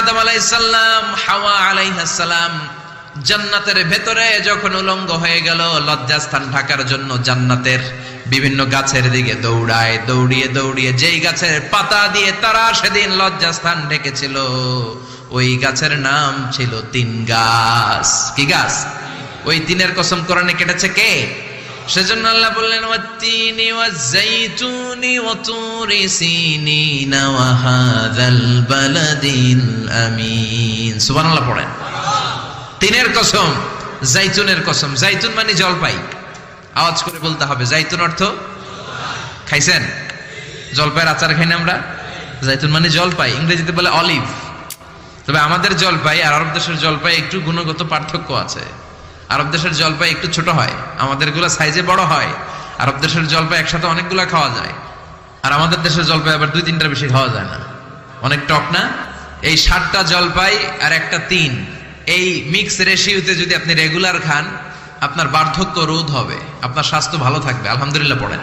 আদম আলাইহিস সালাম, হাওয়া আলাইহিস সালাম জান্নাতের ভেতরে যখন উলঙ্গ হয়ে গেল, লজ্জাস্থান ঢাকার জন্য জান্নাতের বিভিন্ন গাছের দিকে দৌড়ায়, দৌড়িয়ে দৌড়িয়ে যেই গাছের পাতা দিয়ে তারা সেদিন লজ্জাস্থান ঢেকেছিল, ওই গাছের নাম ছিল তিন গাছ। কি গাছ? ওই তিনের কসম কোরআনে কেটেছে কে? সেজন্য আল্লাহ বললেন, ওয়াত-তিনি ওয়াজ-যাইতুনি ওয়া তুরি সিনিনা ওয়া হাযাল বালাদিল আমিন। সুবহানাল্লাহ পড়েন। তিনের কসম, জাইতুনের কসম। জাইতুন মানে জলপাই। আওয়াজ করে বলতে হবে, জাইতুন অর্থ খাইছেন? জলপাইয়ের আচার খাই না আমরা? জাইতুন মানে জলপাই, ইংরেজিতে বলে অলিভ। তবে আমাদের জলপাই আর আরব দেশের জলপাই একটু গুণগত পার্থক্য আছে। আরব দেশের জলপাই একটু ছোট হয়, আমাদের গুলা সাইজে বড় হয়। আরব দেশের জলপাই একসাথে অনেকগুলা খাওয়া যায়, আর আমাদের দেশের জলপাই আবার 2-3টার বেশি খাওয়া যায় না, অনেক টক না? এই 7টা জলপাই আর একটা 3, এই মিক্স রেশিওতে যদি আপনি রেগুলার খান, আপনার বার্ধক্য রোধ হবে, আপনার স্বাস্থ্য ভালো থাকবে। আলহামদুলিল্লাহ পড়েন।